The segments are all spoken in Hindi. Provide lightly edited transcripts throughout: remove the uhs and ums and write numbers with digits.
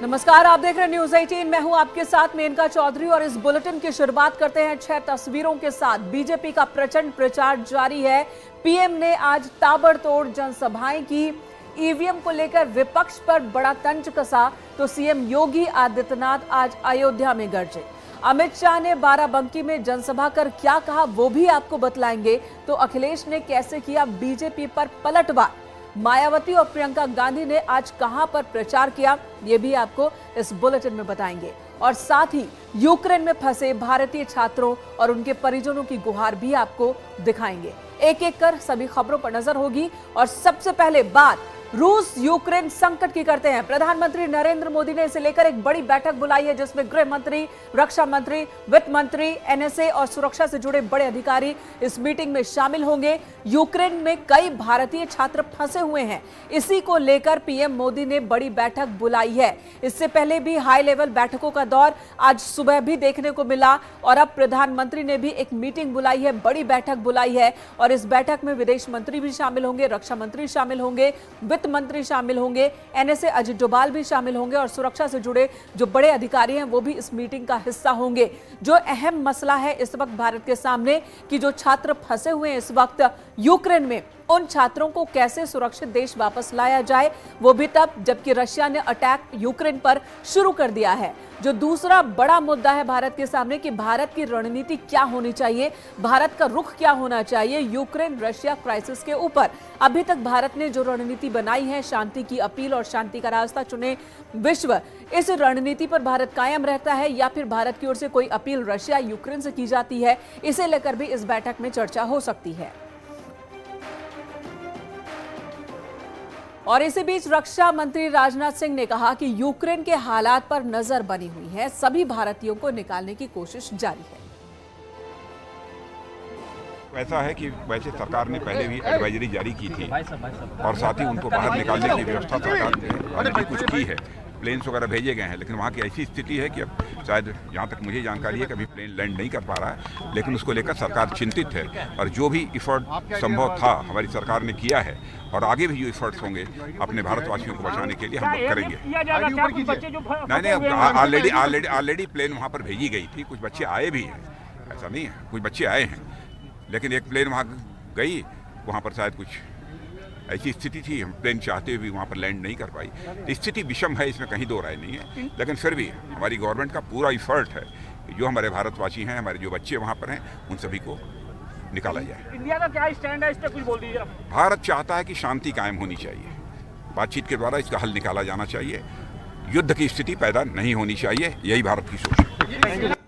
नमस्कार, आप देख रहे हैं न्यूज 18। मैं हूं आपके साथ मेनका चौधरी और इस बुलेटिन की शुरुआत करते हैं 6 तस्वीरों के साथ। बीजेपी का प्रचंड प्रचार जारी है। पीएम ने आज ताबड़तोड़ जनसभाएं की। ईवीएम को लेकर विपक्ष पर बड़ा तंज कसा तो सीएम योगी आदित्यनाथ आज अयोध्या में गरजे। अमित शाह ने बाराबंकी में जनसभा कर क्या कहा वो भी आपको बतलाएंगे। तो अखिलेश ने कैसे किया बीजेपी पर पलटवार। मायावती और प्रियंका गांधी ने आज कहां पर प्रचार किया ये भी आपको इस बुलेटिन में बताएंगे। और साथ ही यूक्रेन में फंसे भारतीय छात्रों और उनके परिजनों की गुहार भी आपको दिखाएंगे। एक एक कर सभी खबरों पर नजर होगी। और सबसे पहले बात रूस यूक्रेन संकट की करते हैं। प्रधानमंत्री नरेंद्र मोदी ने इसे लेकर एक बड़ी बैठक बुलाई है जिसमें गृह मंत्री, रक्षा मंत्री, वित्त मंत्री, एनएसए और सुरक्षा से जुड़े बड़े अधिकारी इस मीटिंग में शामिल होंगे। यूक्रेन में कई भारतीय छात्र फंसे हुए हैं, इसी को लेकर पीएम मोदी ने बड़ी बैठक बुलाई है। इससे पहले भी हाई लेवल बैठकों का दौर आज सुबह भी देखने को मिला और अब प्रधानमंत्री ने भी एक मीटिंग बुलाई है, बड़ी बैठक बुलाई है। और इस बैठक में विदेश मंत्री भी शामिल होंगे, रक्षा मंत्री शामिल होंगे, वित्त मंत्री शामिल होंगे, एनएसए अजित डोभाल भी शामिल होंगे और सुरक्षा से जुड़े जो बड़े अधिकारी हैं वो भी इस मीटिंग का हिस्सा होंगे। जो अहम मसला है इस वक्त भारत के सामने कि जो छात्र फंसे हुए हैं इस वक्त यूक्रेन में, उन छात्रों को कैसे सुरक्षित देश वापस लाया जाए, वो भी तब जबकि रशिया ने अटैक यूक्रेन पर शुरू कर दिया है। जो दूसरा बड़ा मुद्दा है भारत के सामने कि भारत की रणनीति क्या होनी चाहिए, भारत का रुख क्या होना चाहिए यूक्रेन रशिया क्राइसिस के ऊपर। अभी तक भारत ने जो रणनीति बनाई है, शांति की अपील और शांति का रास्ता चुने विश्व, इस रणनीति पर भारत कायम रहता है या फिर भारत की ओर से कोई अपील रशिया यूक्रेन से की जाती है, इसे लेकर भी इस बैठक में चर्चा हो सकती है। और इसी बीच रक्षा मंत्री राजनाथ सिंह ने कहा कि यूक्रेन के हालात पर नजर बनी हुई है, सभी भारतीयों को निकालने की कोशिश जारी है। ऐसा है कि वैसे सरकार ने पहले भी एडवाइजरी जारी की थी और साथ ही उनको बाहर निकालने की व्यवस्था सरकार ने भी कुछ की है। प्लेन्स वगैरह भेजे गए हैं, लेकिन वहाँ की ऐसी स्थिति है कि अब शायद जहाँ तक मुझे जानकारी है कि अभी प्लेन लैंड नहीं कर पा रहा है, लेकिन उसको लेकर सरकार चिंतित है। और जो भी इफर्ट संभव था हमारी सरकार ने किया है और आगे भी जो इफर्ट्स होंगे अपने भारतवासियों को बचाने के लिए हम लोग करेंगे। नहीं, ऑलरेडी प्लेन वहाँ पर भेजी गई थी, कुछ बच्चे आए भी हैं, ऐसा नहीं है, कुछ बच्चे आए हैं, लेकिन एक प्लेन वहाँ गई, वहाँ पर शायद कुछ ऐसी स्थिति थी, हम प्लेन चाहते हुए भी वहाँ पर लैंड नहीं कर पाई। स्थिति विषम है, इसमें कहीं दो राय नहीं है, लेकिन फिर भी हमारी गवर्नमेंट का पूरा इफर्ट है कि जो हमारे भारतवासी हैं, हमारे जो बच्चे वहाँ पर हैं, उन सभी को निकाला जाए। इंडिया का क्या स्टैंड है इस पर कुछ बोल दीजिए। भारत चाहता है कि शांति कायम होनी चाहिए, बातचीत के द्वारा इसका हल निकाला जाना चाहिए, युद्ध की स्थिति पैदा नहीं होनी चाहिए, यही भारत की सोच है।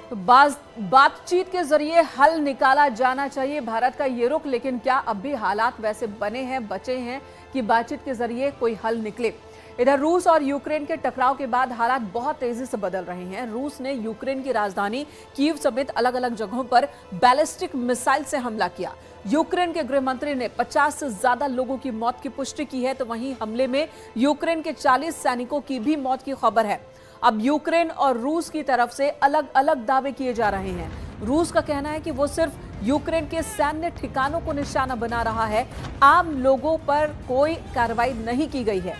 तो बातचीत के जरिए हल निकाला जाना चाहिए, भारत का ये रुख। लेकिन क्या अब भी हालात वैसे बने हैं, बचे हैं कि बातचीत के जरिए कोई हल निकले? इधर रूस और यूक्रेन के टकराव के बाद हालात बहुत तेजी से बदल रहे हैं। रूस ने यूक्रेन की राजधानी कीव समेत अलग अलग जगहों पर बैलिस्टिक मिसाइल से हमला किया। यूक्रेन के गृह मंत्री ने 50 से ज्यादा लोगों की मौत की पुष्टि की है, तो वहीं हमले में यूक्रेन के 40 सैनिकों की भी मौत की खबर है। अब यूक्रेन और रूस की तरफ से अलग अलग दावे किए जा रहे हैं। रूस का कहना है कि वो सिर्फ यूक्रेन के सैन्य ठिकानों को निशाना बना रहा है, आम लोगों पर कोई कार्रवाई नहीं की गई है।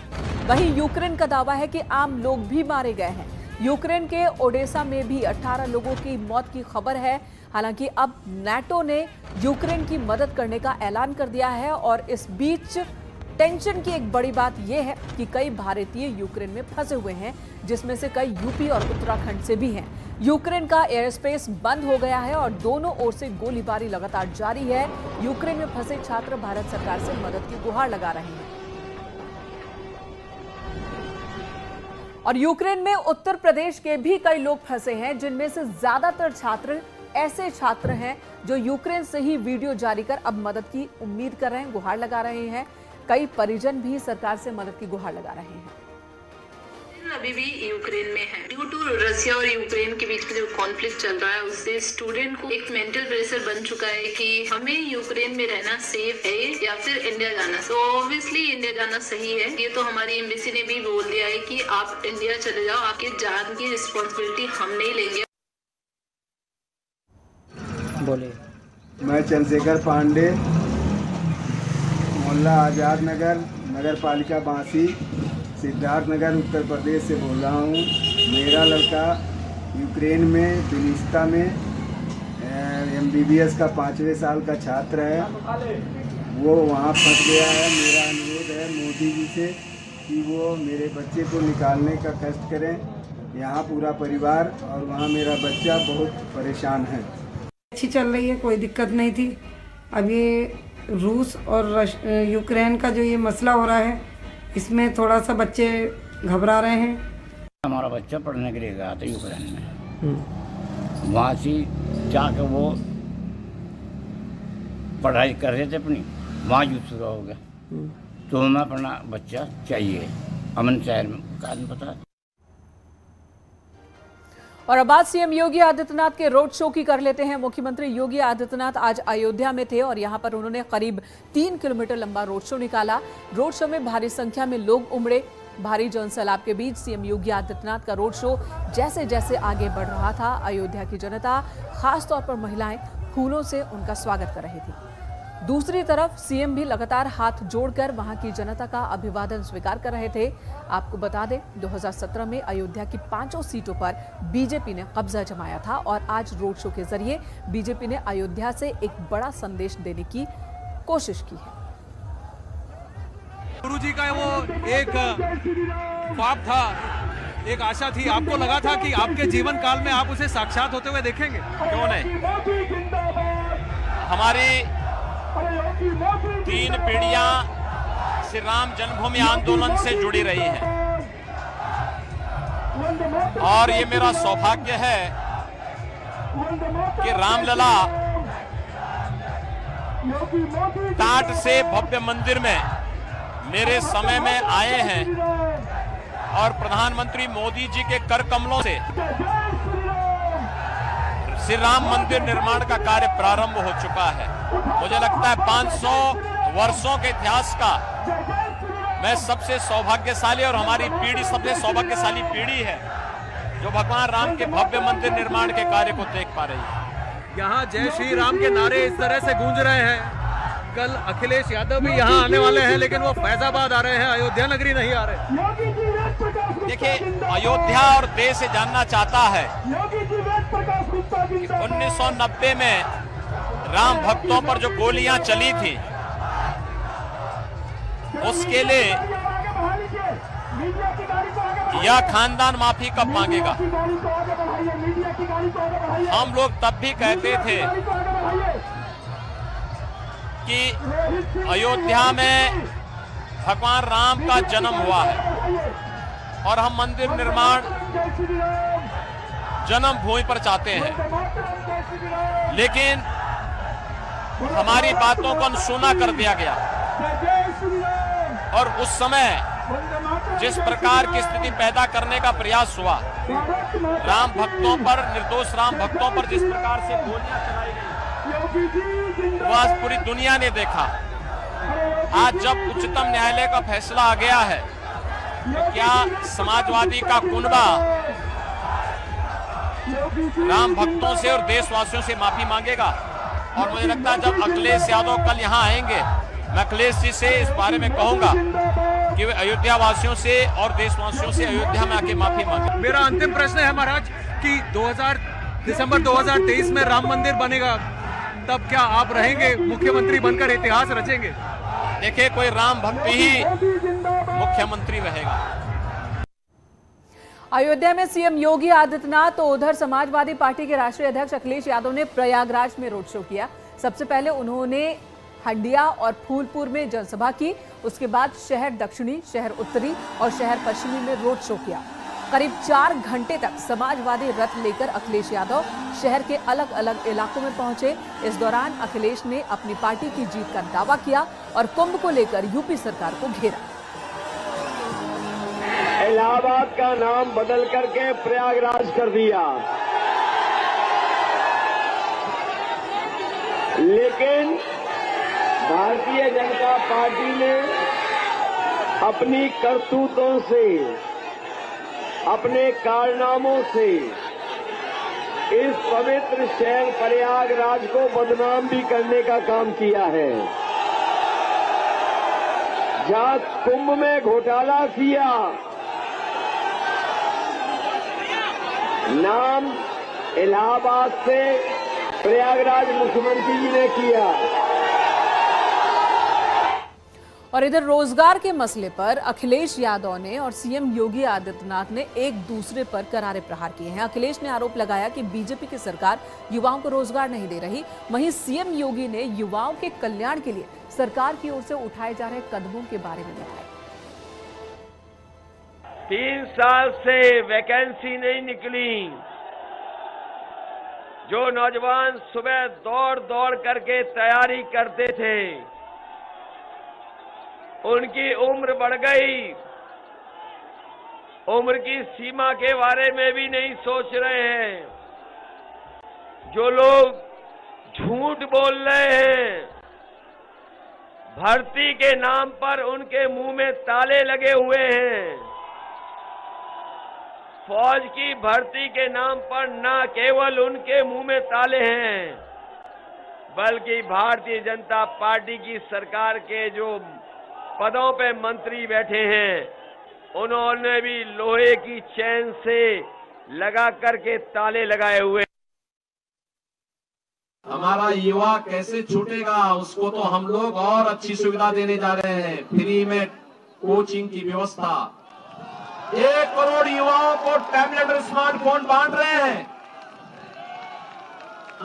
वहीं यूक्रेन का दावा है कि आम लोग भी मारे गए हैं। यूक्रेन के ओडेसा में भी 18 लोगों की मौत की खबर है। हालांकि अब नाटो ने यूक्रेन की मदद करने का ऐलान कर दिया है। और इस बीच टेंशन की एक बड़ी बात यह है कि कई भारतीय यूक्रेन में फंसे हुए हैं, जिसमें से कई यूपी और उत्तराखंड से भी हैं। यूक्रेन का एयर स्पेस बंद हो गया है और दोनों ओर से गोलीबारी लगातार जारी है। यूक्रेन में फंसे छात्र भारत सरकार से मदद की गुहार लगा रहे हैं। और यूक्रेन में उत्तर प्रदेश के भी कई लोग फंसे हैं, जिनमें से ज्यादातर छात्र ऐसे छात्र हैं जो यूक्रेन से ही वीडियो जारी कर अब मदद की उम्मीद कर रहे हैं, गुहार लगा रहे हैं। कई परिजन भी सरकार से मदद की गुहार लगा रहे हैं। अभी भी यूक्रेन में है। ड्यू टू रशिया और यूक्रेन के बीच में जो कॉन्फ्लिक्ट चल रहा है, उससे स्टूडेंट को एक मेंटल प्रेशर बन चुका है कि हमें यूक्रेन में रहना सेफ है या फिर इंडिया जाना। तो ऑब्वियसली इंडिया जाना सही है। ये तो हमारी एम्बेसी ने भी बोल दिया है कि आप इंडिया चले जाओ, आपकी जान की रिस्पॉन्सिबिलिटी हम नहीं लेंगे। बोले मैं चंद्रशेखर पांडे, मोहल्ला आजाद नगर, नगर पालिका बांसी, सिद्धार्थनगर उत्तर प्रदेश से बोल रहा हूँ। मेरा लड़का यूक्रेन में बिलिस्ता में MBBS का 5वें साल का छात्र है। वो वहाँ फंस गया है। मेरा अनुरोध है मोदी जी से कि वो मेरे बच्चे को निकालने का कष्ट करें। यहाँ पूरा परिवार और वहाँ मेरा बच्चा बहुत परेशान है। अच्छी चल रही है, कोई दिक्कत नहीं थी। अब ये रूस और यूक्रेन का जो ये मसला हो रहा है, इसमें थोड़ा सा बच्चे घबरा रहे हैं। हमारा बच्चा पढ़ने के लिए गया था यूक्रेन में, वहाँ से जाकर वो पढ़ाई कर रहे थे अपनी, वहाँ युद्ध शुरू हो गया। तो हमें अपना बच्चा चाहिए, अमन शहर में का पता। और अब बात सीएम योगी आदित्यनाथ के रोड शो की कर लेते हैं। मुख्यमंत्री योगी आदित्यनाथ आज अयोध्या में थे और यहां पर उन्होंने करीब 3 किलोमीटर लंबा रोड शो निकाला। रोड शो में भारी संख्या में लोग उमड़े। भारी जनसैलाब के बीच सीएम योगी आदित्यनाथ का रोड शो जैसे जैसे आगे बढ़ रहा था, अयोध्या की जनता, खासतौर पर महिलाएं, फूलों से उनका स्वागत कर रही थी। दूसरी तरफ सीएम भी लगातार हाथ जोड़कर वहां की जनता का अभिवादन स्वीकार कर रहे थे। आपको बता दें, 2017 में अयोध्या की 5 सीटों पर बीजेपी ने कब्जा जमाया था और आज रोड शो के जरिए बीजेपी ने अयोध्या से एक बड़ा संदेश देने की कोशिश की है। गुरुजी का वो एक ख्वाब था, एक आशा थी, आपको लगा था कि आपके जीवन काल में आप उसे साक्षात होते हुए देखेंगे? क्यों नहीं? हमारी 3 पीढ़ियां श्री राम जन्मभूमि आंदोलन से जुड़ी रही हैं और ये मेरा सौभाग्य है कि रामलला टाट से भव्य मंदिर में मेरे समय में आए हैं और प्रधानमंत्री मोदी जी के कर कमलों से श्री राम मंदिर निर्माण का कार्य प्रारंभ हो चुका है। मुझे लगता है 500 वर्षों के इतिहास का मैं सबसे सौभाग्यशाली और हमारी पीढ़ी सबसे सौभाग्यशाली पीढ़ी है जो भगवान राम के भव्य मंदिर निर्माण के कार्य को देख पा रही है। यहाँ जय श्री राम के नारे इस तरह से गूंज रहे हैं। कल अखिलेश यादव भी यहाँ आने वाले हैं, लेकिन वो फैजाबाद आ रहे हैं, अयोध्या नगरी नहीं आ रहे। देखिए, अयोध्या और देश से जानना चाहता है 1990 में राम भक्तों पर जो गोलियां चली थी, उसके लिए यह खानदान माफी कब मांगेगा? हम लोग तब भी कहते थे कि अयोध्या में भगवान राम का जन्म हुआ है और हम मंदिर निर्माण जन्मभूमि पर चाहते हैं, लेकिन हमारी बातों को अनसुना कर दिया गया और उस समय जिस प्रकार की स्थिति पैदा करने का प्रयास हुआ, राम भक्तों पर, निर्दोष राम भक्तों पर जिस प्रकार से गोलियां चलाई गई, वो आज पूरी दुनिया ने देखा। आज जब उच्चतम न्यायालय का फैसला आ गया है, तो क्या समाजवादी का कुनबा राम भक्तों से और देशवासियों से माफी मांगेगा? और मुझे लगता है जब अखिलेश यादव कल यहाँ आएंगे, मैं अखिलेश जी से इस बारे में कहूंगा कि वे अयोध्या वासियों से और देशवासियों से अयोध्या में आके माफी मांगे। मेरा अंतिम प्रश्न है महाराज कि दिसंबर 2023 में राम मंदिर बनेगा, तब क्या आप रहेंगे मुख्यमंत्री बनकर, इतिहास रचेंगे? देखिए, कोई राम भक्त ही मुख्यमंत्री रहेगा। अयोध्या में सीएम योगी आदित्यनाथ तो उधर समाजवादी पार्टी के राष्ट्रीय अध्यक्ष अखिलेश यादव ने प्रयागराज में रोड शो किया। सबसे पहले उन्होंने हंडिया और फूलपुर में जनसभा की, उसके बाद शहर दक्षिणी, शहर उत्तरी और शहर पश्चिमी में रोड शो किया। करीब 4 घंटे तक समाजवादी रथ लेकर अखिलेश यादव शहर के अलग अलग इलाकों में पहुंचे। इस दौरान अखिलेश ने अपनी पार्टी की जीत का दावा किया और कुंभ को लेकर यूपी सरकार को घेरा। इलाहाबाद का नाम बदल करके प्रयागराज कर दिया, लेकिन भारतीय जनता पार्टी ने अपनी करतूतों से, अपने कारनामों से इस पवित्र शहर प्रयागराज को बदनाम भी करने का काम किया है। जहां कुंभ में घोटाला किया, नाम इलाहाबाद से प्रयागराज मुख्यमंत्री जी ने किया। और इधर रोजगार के मसले पर अखिलेश यादव ने और सीएम योगी आदित्यनाथ ने एक दूसरे पर करारे प्रहार किए हैं। अखिलेश ने आरोप लगाया कि बीजेपी की सरकार युवाओं को रोजगार नहीं दे रही। वहीं सीएम योगी ने युवाओं के कल्याण के लिए सरकार की ओर से उठाए जा रहे कदमों के बारे में बताया। 3 साल से वैकेंसी नहीं निकली। जो नौजवान सुबह दौड़ दौड़ करके तैयारी करते थे, उनकी उम्र बढ़ गई। उम्र की सीमा के बारे में भी नहीं सोच रहे हैं। जो लोग झूठ बोल रहे हैं, भर्ती के नाम पर उनके मुंह में ताले लगे हुए हैं। फौज की भर्ती के नाम पर न केवल उनके मुंह में ताले हैं, बल्कि भारतीय जनता पार्टी की सरकार के जो पदों पे मंत्री बैठे हैं, उन्होंने भी लोहे की चैन से लगा करके ताले लगाए हुए। हमारा युवा कैसे छूटेगा, उसको तो हम लोग और अच्छी सुविधा देने जा रहे हैं। फ्री में कोचिंग की व्यवस्था, 1 करोड़ युवाओं को टैबलेट और स्मार्टफोन बांट रहे हैं।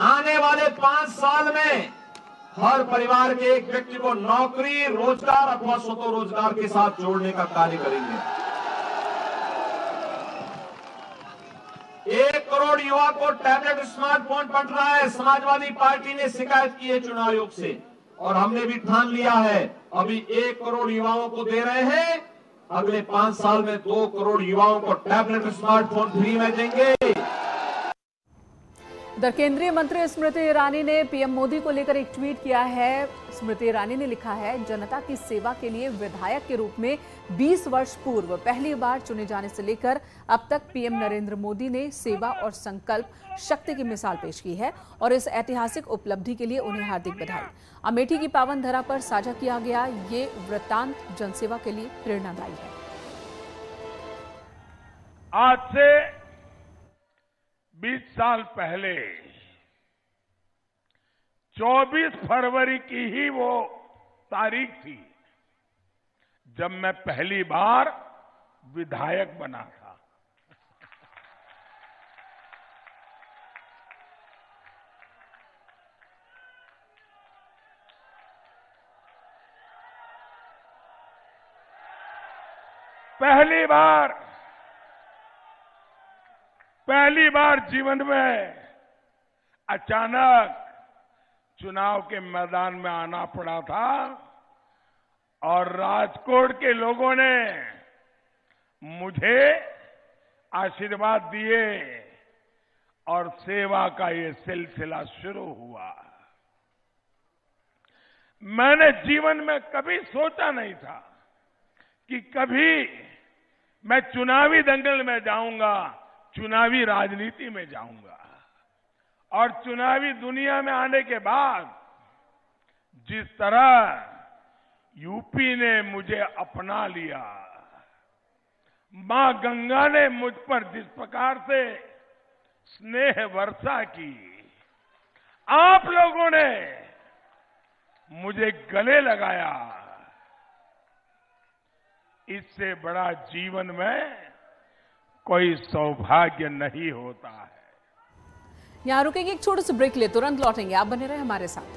आने वाले 5 साल में हर परिवार के एक व्यक्ति को नौकरी, रोजगार अथवा स्वतः रोजगार के साथ जोड़ने का कार्य करेंगे। 1 करोड़ युवा को टैबलेट स्मार्टफोन बंट रहा है। समाजवादी पार्टी ने शिकायत की है चुनाव आयोग से, और हमने भी ठान लिया है अभी 1 करोड़ युवाओं को दे रहे हैं। अगले 5 साल में 2 करोड़ युवाओं को टैबलेट स्मार्टफोन फ्री में देंगे। इधर केंद्रीय मंत्री स्मृति ईरानी ने पीएम मोदी को लेकर एक ट्वीट किया है। स्मृति ईरानी ने लिखा है, जनता की सेवा के लिए विधायक के रूप में 20 वर्ष पूर्व पहली बार चुने जाने से लेकर अब तक पीएम नरेंद्र मोदी ने सेवा और संकल्प शक्ति की मिसाल पेश की है और इस ऐतिहासिक उपलब्धि के लिए उन्हें हार्दिक बधाई। अमेठी की पावन धरा पर साझा किया गया ये वृत्तांत जनसेवा के लिए प्रेरणादायी है। आज से 20 साल पहले 24 फरवरी की ही वो तारीख थी जब मैं पहली बार विधायक बना था। पहली बार जीवन में अचानक चुनाव के मैदान में आना पड़ा था और राजकोट के लोगों ने मुझे आशीर्वाद दिए और सेवा का ये सिलसिला शुरू हुआ। मैंने जीवन में कभी सोचा नहीं था कि कभी मैं चुनावी दंगल में जाऊंगा, चुनावी राजनीति में जाऊंगा। और चुनावी दुनिया में आने के बाद जिस तरह यूपी ने मुझे अपना लिया, मां गंगा ने मुझ पर जिस प्रकार से स्नेह वर्षा की, आप लोगों ने मुझे गले लगाया, इससे बड़ा जीवन में कोई सौभाग्य नहीं होता है। यहां रुकेंगे, एक छोटे से ब्रेक ले, तुरंत लौटेंगे। आप बने रहे हमारे साथ।